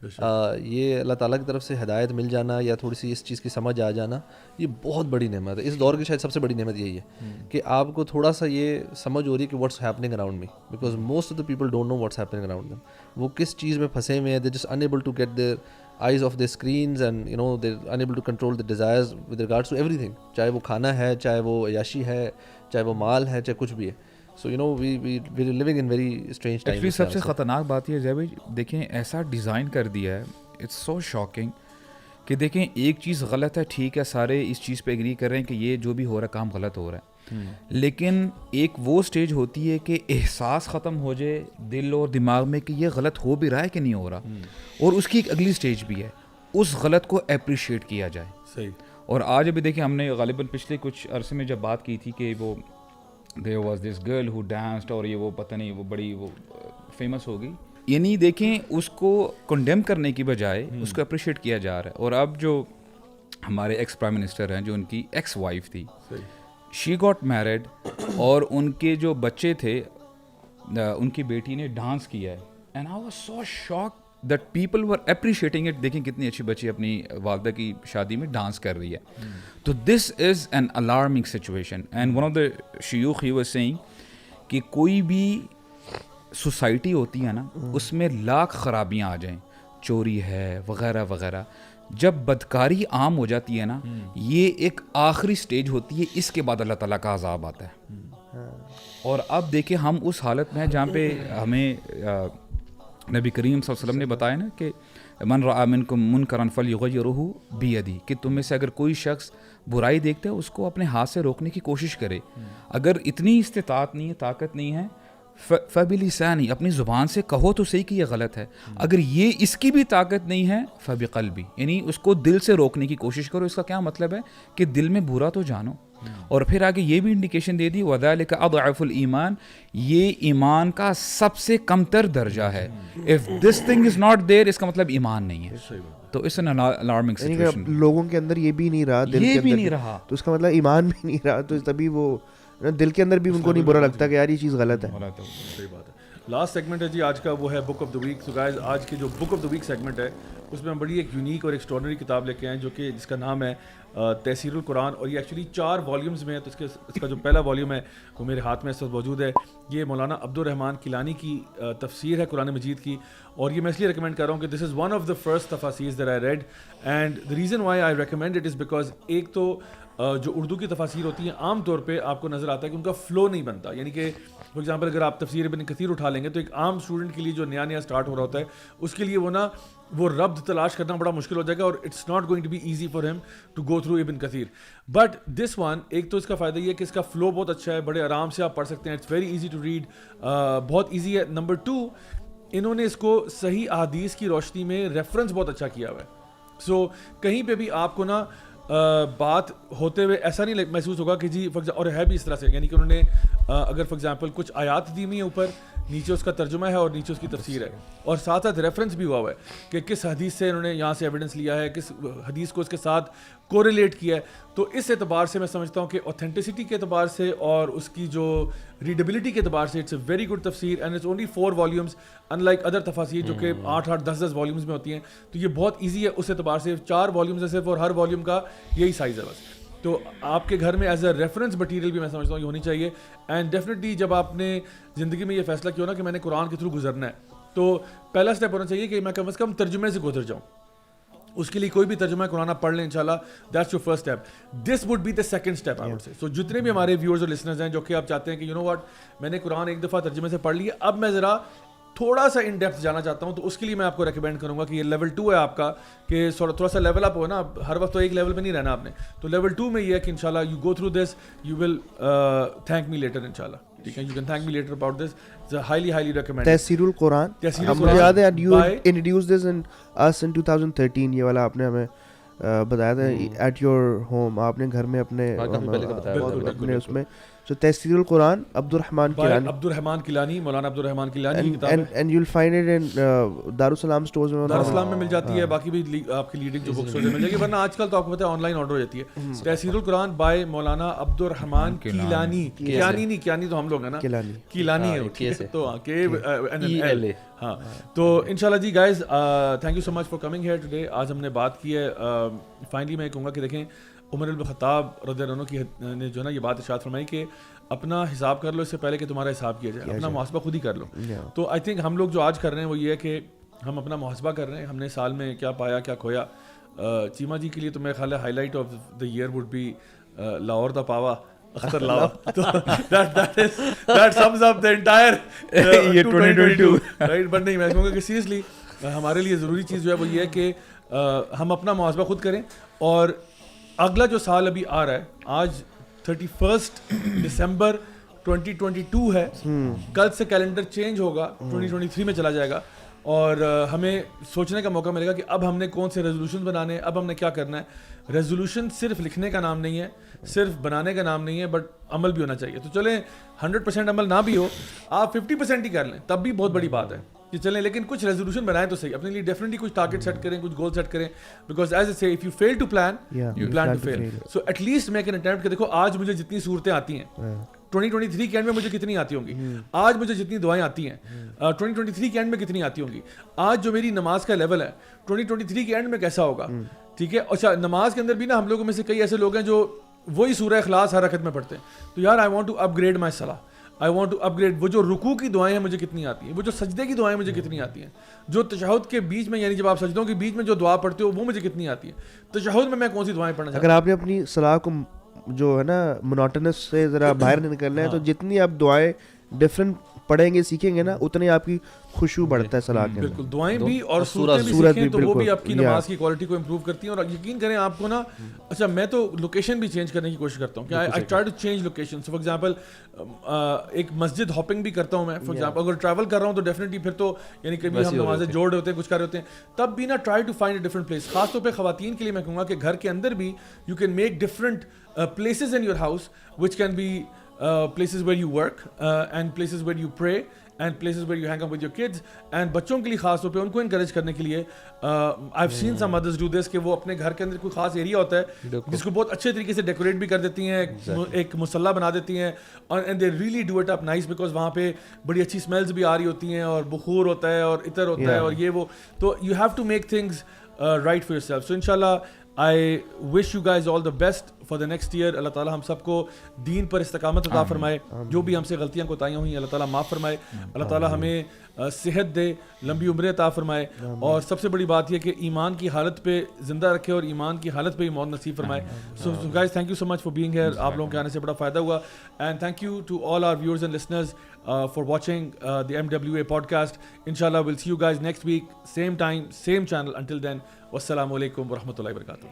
یہ اللہ تعالیٰ کی طرف سے ہدایت مل جانا یا تھوڑی سی اس چیز کی سمجھ آ جانا یہ بہت بڑی نعمت ہے. اس دور کی شاید سب سے بڑی نعمت یہی ہے کہ آپ کو تھوڑا سا یہ سمجھ ہو رہی ہے کہ what's happening around me, because most of the people don't know what's happening around them. وہ کس چیز میں پھنسے ہوئے ہیں, they just unable to get their eyes off their screens and you know they're unable to control their desires with regards to everything, چاہے وہ کھانا ہے, چاہے وہ عیاشی ہے, چاہے وہ مال ہے, چاہے کچھ بھی ہے. So you know we're living in very strange times. Actually سب سے خطرناک بات یہ ہے بھائی, دیکھیں ایسا ڈیزائن کر دیا ہے, اٹس سو شاکنگ کہ دیکھیں ایک چیز غلط ہے, ٹھیک ہے سارے اس چیز پہ ایگری کر رہے ہیں کہ یہ جو بھی ہو رہا ہے کام غلط ہو رہا ہے, لیکن ایک وہ سٹیج ہوتی ہے کہ احساس ختم ہو جائے دل اور دماغ میں کہ یہ غلط ہو بھی رہا ہے کہ نہیں ہو رہا, اور اس کی ایک اگلی سٹیج بھی ہے, اس غلط کو اپریشیٹ کیا جائے. صحیح. اور آج ابھی دیکھیں ہم نے غالباً پچھلے کچھ عرصے میں جب بات کی تھی کہ وہ there was this girl who danced اور یہ وہ پتہ نہیں وہ بڑی وہ فیمس ہو گئی, یعنی دیکھیں اس کو کنڈیم کرنے کی بجائے اس کو اپریشیٹ کیا جا رہا ہے. اور اب جو ہمارے ایکس پرائم منسٹر ہیں, جو ان کی ایکس وائف تھی, شی گاٹ میرڈ, اور ان کے جو بچے تھے ان کی بیٹی نے ڈانس کیا ہے, and I was so shock that people were appreciating it. دیکھیں کتنی اچھی بچی اپنی والدہ کی شادی میں ڈانس کر رہی ہے. تو this is an alarming situation. And one of the شیوخ ہی واز سیئنگ کہ کوئی بھی سوسائٹی ہوتی ہے نا, اس میں لاکھ خرابیاں آ جائیں, چوری ہے وغیرہ وغیرہ, جب بدکاری عام ہو جاتی ہے نا, یہ ایک آخری سٹیج ہوتی ہے, اس کے بعد اللہ تعالیٰ کا عذاب آتا ہے. اور اب دیکھیں ہم اس حالت میں ہیں جہاں پہ ہمیں نبی کریم صلی اللہ علیہ وسلم نے بتایا نا کہ من رأى منکم منکرا فلیغیرہ بیدی, کہ تم میں سے اگر کوئی شخص برائی دیکھتا ہے اس کو اپنے ہاتھ سے روکنے کی کوشش کرے. اگر اتنی استطاعت نہیں ہے, طاقت نہیں ہے, فبلسانی, اپنی زبان سے کہو تو صحیح کہ یہ غلط ہے. اگر یہ اس کی بھی طاقت نہیں ہے, فبقلبی, یعنی اس کو دل سے روکنے کی کوشش کرو. اس کا کیا مطلب ہے کہ دل میں برا تو جانو. اور پھر آگے یہ بھی انڈیکیشن دے دی وذالک اضعف الایمان, یہ ایمان کا سب سے کم تر درجہ ہے. If this thing is not there, اس کا مطلب ایمان نہیں ہے. تو اس ان الارمنگ سچویشن, لوگوں کے اندر یہ بھی نہیں رہا, دل کے بھی اندر نہیں رہا, تو اس کا مطلب ایمان بھی نہیں رہا. تو تبھی وہ دل کے اندر بھی ان کو نہیں برا لگتا کہ یار یہ چیز غلط ہے. صحیح بات ہے. لاسٹ سیگمنٹ ہے جی آج کا, وہ ہے book of the week. So guys آج کی جو book of the week segment ہے اس میں ہم بڑی ایک یونیک اور ایکسٹراڈنری کتاب لے کے آئے ہیں, جو کہ جس کا نام ہے تفسیر القرآن, اور یہ ایکچولی 4 والیومز میں ہے. تو اس کا جو پہلا والیوم ہے وہ میرے ہاتھ میں اس وقت موجود ہے. یہ مولانا عبد الرحمن کیلانی کی تفسیر ہے قرآن مجید کی, اور یہ میں اس لیے ریکمینڈ کر رہا ہوں کہ this is one of the first تفاسیر that I read, and the reason why I recommend it is because ایک تو جو اردو کی تفاسیر ہوتی ہیں عام طور پہ آپ کو نظر آتا ہے کہ ان کا فلو نہیں بنتا. یعنی کہ فار ایگزامپل اگر آپ تفسیر ابن کثیر اٹھا لیں گے تو ایک عام اسٹوڈنٹ کے لیے جو نیا اسٹارٹ ہو رہا ہوتا ہے اس کے لیے وہ ربط تلاش کرنا بڑا مشکل ہو جائے گا, اور it's not going to be easy for him to go through Ibn Kathir. But this one, ایک تو اس کا فائدہ یہ ہے کہ اس کا فلو بہت اچھا ہے, بڑے آرام سے آپ پڑھ سکتے ہیں, it's very easy to read, بہت ایزی ہے. نمبر 2, انہوں نے اس کو صحیح احادیث کی روشنی میں ریفرنس بہت اچھا کیا ہوا ہے. سو کہیں پہ بھی آپ کو نا بات ہوتے ہوئے ایسا نہیں محسوس ہوگا کہ جی اور ہے بھی اس طرح سے, یعنی کہ انہوں نے اگر فار ایگزامپل کچھ آیات دی ہوئی ہیں اوپر, نیچے اس کا ترجمہ ہے اور نیچے اس کی تفسیر ہے, اور ساتھ ساتھ ریفرنس بھی ہوا ہے کہ کس حدیث سے انہوں نے یہاں سے ایویڈنس لیا ہے, کس حدیث کو اس کے ساتھ کوریلیٹ کیا ہے. تو اس اعتبار سے میں سمجھتا ہوں کہ اوتھینٹسٹی کے اعتبار سے اور اس کی جو ریڈیبلٹی کے اعتبار سے اٹس اے ویری گڈ تفسیر, and it's only 4 volumes in like other تفاسیر جو کہ 8-8 10-10 والیومز میں ہوتی ہیں. تو یہ بہت ایزی ہے اس اعتبار سے, 4 والیومز ہے صرف, اور ہر والیوم کا یہی سائز ہے بس. تو آپ کے گھر میں ایز اے ریفرنس مٹیریل بھی میں سمجھتا ہوں یہ ہونی چاہیے. اینڈ ڈیفینیٹلی جب آپ نے زندگی میں یہ فیصلہ کیا نا کہ میں نے قرآن کے تھرو گزرنا ہے, تو پہلا اسٹیپ ہونا چاہیے کہ میں کم از کم ترجمے سے گزر جاؤں. اس کے لیے کوئی بھی ترجمہ قرآن آپ پڑھ لیں انشاءاللہ, that's your first step. This would be the second step I would say. So جتنے بھی ہمارے ویورز اور لسنرز ہیں جو کہ آپ چاہتے ہیں کہ یو نو واٹ, میں نے قرآن ایک دفعہ ترجمے سے پڑھ لیا, اب میں ذرا تھوڑا سا ان ڈیپتھ جانا چاہتا ہوں, تو اس کے لیے میں آپ کو ریکمینڈ کروں گا کہ یہ لیول 2 ہے آپ کا, کہ تھوڑا سا لیول اپ ہو نا, ہر وقت تو ایک لیول پہ نہیں رہنا آپ نے. تو لیول 2 میں یہ ہے کہ انشاءاللہ you go through this, you will thank me later انشاءاللہ. ٹھیک ہے, you can thank me later about this. Highly recommend تفسیر القرآن. مجھے یاد ہے یو انٹروڈیوس دس ان اس ان 2013, یہ والا آپ نے ہمیں بتایا تھا ایٹ یور ہوم, آپ نے گھر میں اپنے اس میں. So Tafsirul Quran, Abdurrahman by Kilani. Abdurrahman Kilani, Maulana Abdurrahman Kilani کی کتاب ہے. And you'll find it in Darussalam stores میں. دارالسلام میں مل جاتی ہے, باقی بھی آپ کی لیڈنگ جو بک اسٹور میں مل جائے گی, ورنہ آج کل تو آپ کو پتہ ہے آن لائن آرڈر ہو جاتی ہے. تحسیر القرآن بائی مولانا عبدالرحمان کیلانی. کیلانی نہیں, کیلانی تو ہم لوگ ہیں نا, کیلانی ہے تو KELA. ہاں تو انشاءاللہ جی guys thank you so much for coming here today. آج ہم نے بات کی ہے, فائنلی میں کہوں گا کہ دیکھیں عمر بن الخطاب رضی اللہ عنہ کی نے جو ہے نا یہ بات ارشاد فرمائی کہ اپنا حساب کر لو اس سے پہلے کہ تمہارا حساب کیا جائے, اپنا محاسبہ خود ہی کر لو. تو آئی تھنک ہم لوگ جو آج کر رہے ہیں وہ یہ ہے کہ ہم اپنا محاسبہ کر رہے ہیں, ہم نے سال میں کیا پایا کیا کھویا. چیما جی کے لیے تو میرے خیال ہے highlight of the year would be Lahore دا پاوا اختر لاوا. that sums up the entire year 2022 right. But نہیں, میں کہوں گا کہ سیریسلی ہمارے لیے ضروری چیز جو ہے وہ یہ ہے کہ ہم اپنا محاسبہ خود کریں. اور اگلا جو سال ابھی آ رہا ہے, آج 31 دسمبر 2022 ہے, کل سے کیلنڈر چینج ہوگا, 2023 میں چلا جائے گا, اور ہمیں سوچنے کا موقع ملے گا کہ اب ہم نے کون سے ریزولوشن بنانے ہیں, اب ہم نے کیا کرنا ہے. ریزولوشن صرف لکھنے کا نام نہیں ہے, صرف بنانے کا نام نہیں ہے, بٹ عمل بھی ہونا چاہیے. تو چلیں 100% عمل نہ بھی ہو, آپ 50% ہی کر لیں, تب بھی بہت بڑی بات ہے کہ چلیں, لیکن کچھ ریزولوشن بنائیں تو صحیح, اپنے لیے ڈیفینیٹلی کچھ ٹارگیٹ سیٹ کریں, کچھ گول سیٹ کریں, because as a say if you fail to plan you plan to fail. So at least make an attempt کہ دیکھو آج مجھے جتنی صورتیں آتی ہیں 2023 کے اینڈ میں مجھے کتنی آتی ہوں گی, آج مجھے جتنی دعائیں آتی ہیں 2023 کے اینڈ میں کتنی آتی ہوں گی, آج جو میری نماز کا لیول ہے 2023 کے اینڈ میں کیسا ہوگا. ٹھیک ہے, اچھا نماز کے اندر بھی نا ہم لوگوں میں سے کئی ایسے لوگ ہیں جو وہی سورہ اخلاص ہر رکعت میں پڑھتے ہیں, تو یار I want to upgrade my صلاح, I want to upgrade. وہ جو رکوع کی دعائیں ہیں مجھے کتنی آتی ہیں, وہ جو سجدے کی دعائیں مجھے کتنی آتی ہیں, جو تشہد کے بیچ میں یعنی جب آپ سجدوں کے بیچ میں جو دعا پڑھتے ہو وہ مجھے کتنی آتی ہے, تشہد میں کون سی دعائیں پڑھنا چاہتا ہوں. اگر آپ نے اپنی صلاح کو جو ہے نا منوٹنس سے ذرا باہر نکلنا ہے, تو جتنی آپ دعائیں ڈفرینٹ پڑھیں گے سیکھیں گے نا, اتنی آپ کی خوشبو بڑھتا ہے صلاح کے. بالکل, دعائیں بھی اور سورتیں بھی سیکھیں تو وہ بھی آپ کی نماز کی کوالٹی کو امپروو کرتی ہیں. اور یقین کریں آپ کو نا, اچھا میں تو لوکیشن بھی چینج کرنے کی کوشش کرتا ہوں کہ I try to change location. For example ایک مسجد ہاپنگ بھی کرتا ہوں میں. فار ایگزامپل اگر ٹریول کر رہا ہوں تو ڈیفینیٹلی پھر تو یعنی کبھی ہم نمازیں جوڑ ہوتے ہیں, کچھ کر رہے ہوتے ہیں, تب بھی نا try to find a different place. خاص طور پہ خواتین کے لیے میں کہوں گا کہ گھر کے اندر بھی you can make different places in your house which can be places where you work and places where you pray and places where you hang out with your kids. And بچوں کے لیے خاص طور پہ ان کو انکریج کرنے کے لیے I've seen some mothers do this کہ وہ اپنے گھر کے اندر کوئی خاص ایریا ہوتا ہے جس کو بہت اچھے طریقے سے ڈیکوریٹ بھی کر دیتی ہیں, ایک مصلی بنا دیتی ہیں, and they really do it up nice because وہاں پہ بڑی اچھی سمیلز بھی آ رہی ہوتی ہیں اور بخور ہوتا ہے اور عطر ہوتا ہے اور یہ وہ. تو you have to make things right for yourself. So inshallah I wish you guys all the best for the next year. اللہ تعالیٰ ہم سب کو دین پر استقامت عطا فرمائے, جو بھی ہم سے غلطیاں کوتاہیاں ہوئی اللہ تعالیٰ معاف فرمائے, اللہ تعالیٰ ہمیں صحت دے, لمبی عمر عطا فرمائے, اور سب سے بڑی بات یہ کہ ایمان کی حالت پہ زندہ رکھے اور ایمان کی حالت پہ ہی موت نصیب فرمائے. So guys thank you so much for being here. آپ لوگوں کے آنے سے بڑا فائدہ ہوا, and thank you to all our viewers and listeners for watching the MWA podcast. Inshallah we'll see you guys next week, same time, same channel. Until then, wassalamu alaikum wa rahmatullahi wa barakatuh.